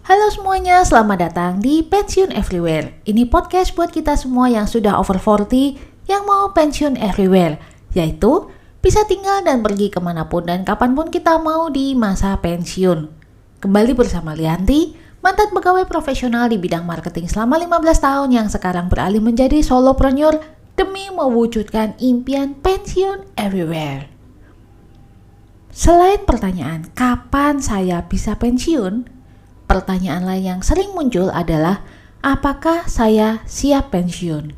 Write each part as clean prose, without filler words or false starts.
Halo semuanya, selamat datang di Pensiun Everywhere. Ini podcast buat kita semua yang sudah over 40 yang mau pensiun everywhere, yaitu bisa tinggal dan pergi kemanapun dan kapanpun kita mau di masa pensiun. Kembali bersama Lianti, mantan pegawai profesional di bidang marketing selama 15 tahun yang sekarang beralih menjadi solopreneur demi mewujudkan impian pensiun everywhere. Selain pertanyaan, kapan saya bisa pensiun? Pertanyaan lain yang sering muncul adalah, apakah saya siap pensiun?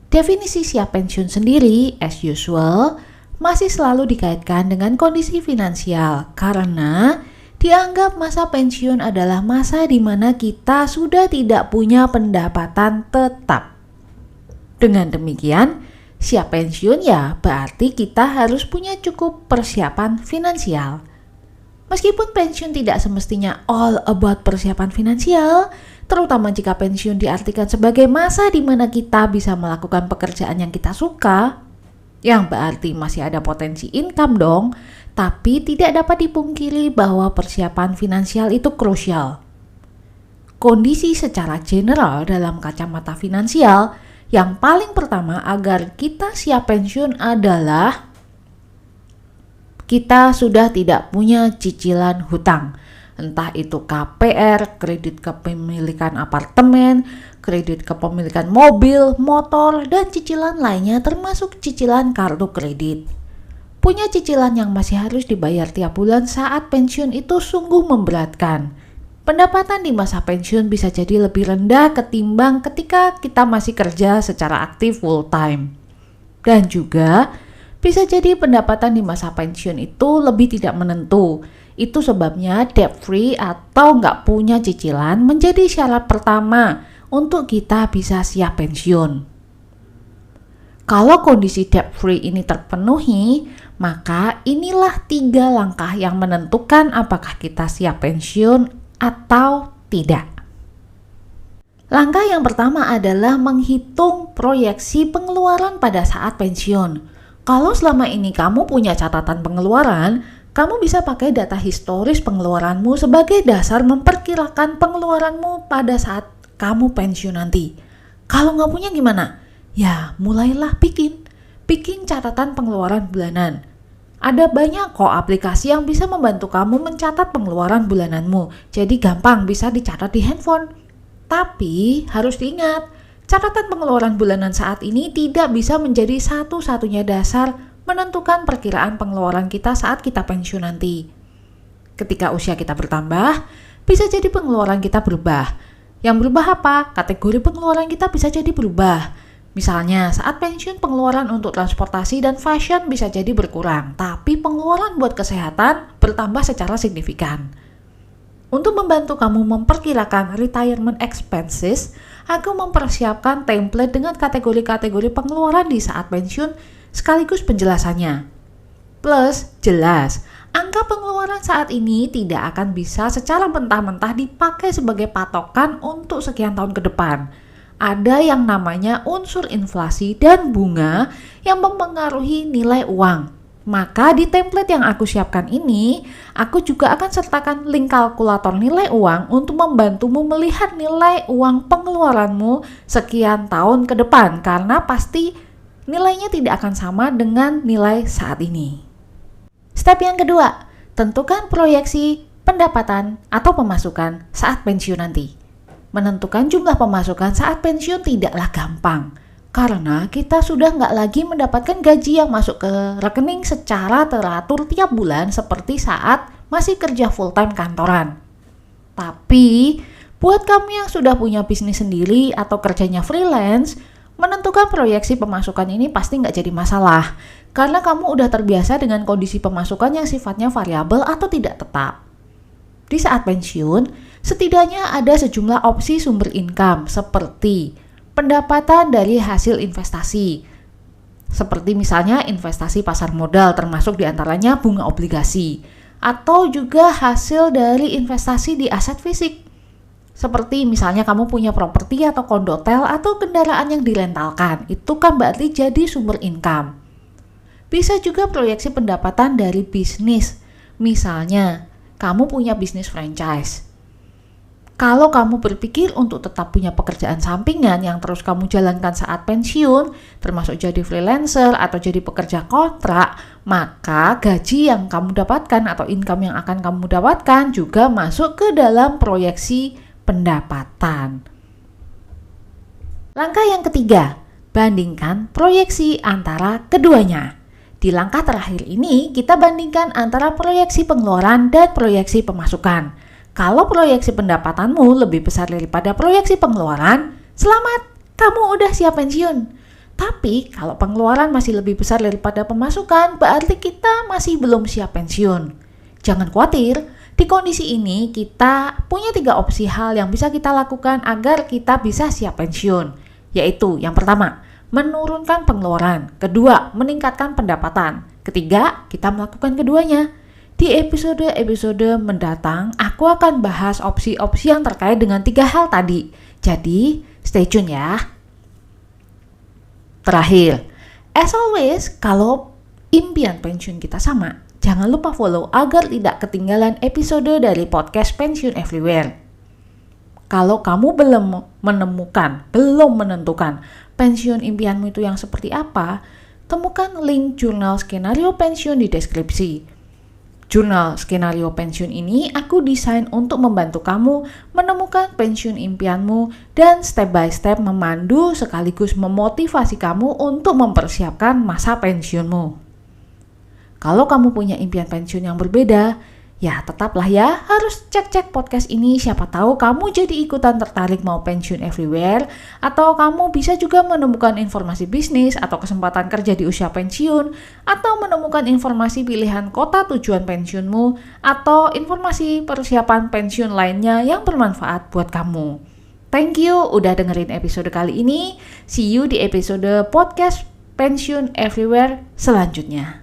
Definisi siap pensiun sendiri, as usual, masih selalu dikaitkan dengan kondisi finansial karena dianggap masa pensiun adalah masa di mana kita sudah tidak punya pendapatan tetap. Dengan demikian, siap pensiun ya berarti kita harus punya cukup persiapan finansial. Meskipun pensiun tidak semestinya all about persiapan finansial, terutama jika pensiun diartikan sebagai masa di mana kita bisa melakukan pekerjaan yang kita suka, yang berarti masih ada potensi income dong, tapi tidak dapat dipungkiri bahwa persiapan finansial itu krusial. Kondisi secara general dalam kacamata finansial, yang paling pertama agar kita siap pensiun adalah kita sudah tidak punya cicilan hutang, entah itu KPR, kredit kepemilikan apartemen, kredit kepemilikan mobil, motor, dan cicilan lainnya termasuk cicilan kartu kredit. Punya cicilan yang masih harus dibayar tiap bulan saat pensiun itu sungguh memberatkan. Pendapatan di masa pensiun bisa jadi lebih rendah ketimbang ketika kita masih kerja secara aktif full time. Dan juga bisa jadi pendapatan di masa pensiun itu lebih tidak menentu. Itu sebabnya debt free atau nggak punya cicilan menjadi syarat pertama untuk kita bisa siap pensiun. Kalau kondisi debt free ini terpenuhi, maka inilah 3 langkah yang menentukan apakah kita siap pensiun atau tidak. Langkah yang pertama adalah menghitung proyeksi pengeluaran pada saat pensiun. Kalau selama ini kamu punya catatan pengeluaran, kamu bisa pakai data historis pengeluaranmu sebagai dasar memperkirakan pengeluaranmu pada saat kamu pensiun nanti. Kalau nggak punya gimana? Ya, mulailah bikin catatan pengeluaran bulanan. Ada banyak kok aplikasi yang bisa membantu kamu mencatat pengeluaran bulananmu. Jadi gampang bisa dicatat di handphone. Tapi harus diingat, catatan pengeluaran bulanan saat ini tidak bisa menjadi satu-satunya dasar menentukan perkiraan pengeluaran kita saat kita pensiun nanti. Ketika usia kita bertambah, bisa jadi pengeluaran kita berubah. Yang berubah apa? Kategori pengeluaran kita bisa jadi berubah. Misalnya, saat pensiun pengeluaran untuk transportasi dan fashion bisa jadi berkurang, tapi pengeluaran buat kesehatan bertambah secara signifikan. Untuk membantu kamu memperkirakan retirement expenses, aku mempersiapkan template dengan kategori-kategori pengeluaran di saat pensiun sekaligus penjelasannya. Plus, jelas, angka pengeluaran saat ini tidak akan bisa secara mentah-mentah dipakai sebagai patokan untuk sekian tahun ke depan. Ada yang namanya unsur inflasi dan bunga yang mempengaruhi nilai uang. Maka di template yang aku siapkan ini, aku juga akan sertakan link kalkulator nilai uang untuk membantumu melihat nilai uang pengeluaranmu sekian tahun ke depan, karena pasti nilainya tidak akan sama dengan nilai saat ini. Step yang kedua, tentukan proyeksi pendapatan atau pemasukan saat pensiun nanti. Menentukan jumlah pemasukan saat pensiun tidaklah gampang, karena kita sudah nggak lagi mendapatkan gaji yang masuk ke rekening secara teratur tiap bulan seperti saat masih kerja full time kantoran. Tapi, buat kamu yang sudah punya bisnis sendiri atau kerjanya freelance, menentukan proyeksi pemasukan ini pasti nggak jadi masalah, karena kamu udah terbiasa dengan kondisi pemasukan yang sifatnya variabel atau tidak tetap. Di saat pensiun, setidaknya ada sejumlah opsi sumber income seperti pendapatan dari hasil investasi, seperti misalnya investasi pasar modal termasuk diantaranya bunga obligasi, atau juga hasil dari investasi di aset fisik, seperti misalnya kamu punya properti atau kondotel atau kendaraan yang direntalkan, itu kan berarti jadi sumber income. Bisa juga proyeksi pendapatan dari bisnis, misalnya kamu punya bisnis franchise. Kalau kamu berpikir untuk tetap punya pekerjaan sampingan yang terus kamu jalankan saat pensiun, termasuk jadi freelancer atau jadi pekerja kontrak, maka gaji yang kamu dapatkan atau income yang akan kamu dapatkan juga masuk ke dalam proyeksi pendapatan. Langkah yang ketiga, bandingkan proyeksi antara keduanya. Di langkah terakhir ini, kita bandingkan antara proyeksi pengeluaran dan proyeksi pemasukan. Kalau proyeksi pendapatanmu lebih besar daripada proyeksi pengeluaran, selamat, kamu udah siap pensiun. Tapi kalau pengeluaran masih lebih besar daripada pemasukan, berarti kita masih belum siap pensiun. Jangan khawatir, di kondisi ini kita punya 3 opsi hal yang bisa kita lakukan agar kita bisa siap pensiun. Yaitu yang pertama, menurunkan pengeluaran. Kedua, meningkatkan pendapatan. Ketiga, kita melakukan keduanya. Di episode-episode mendatang, aku akan bahas opsi-opsi yang terkait dengan 3 hal tadi. Jadi, stay tune ya. Terakhir, as always, kalau impian pensiun kita sama, jangan lupa follow agar tidak ketinggalan episode dari podcast Pensiun Everywhere. Kalau kamu belum menentukan pensiun impianmu itu yang seperti apa, temukan link jurnal skenario pensiun di deskripsi. Jurnal skenario pensiun ini aku desain untuk membantu kamu menemukan pensiun impianmu dan step by step memandu sekaligus memotivasi kamu untuk mempersiapkan masa pensiunmu. Kalau kamu punya impian pensiun yang berbeda, ya tetaplah ya harus cek-cek podcast ini, siapa tahu kamu jadi ikutan tertarik mau pensiun everywhere, atau kamu bisa juga menemukan informasi bisnis atau kesempatan kerja di usia pensiun, atau menemukan informasi pilihan kota tujuan pensiunmu, atau informasi persiapan pensiun lainnya yang bermanfaat buat kamu. Thank you udah dengerin episode kali ini. See you di episode podcast Pensiun Everywhere selanjutnya.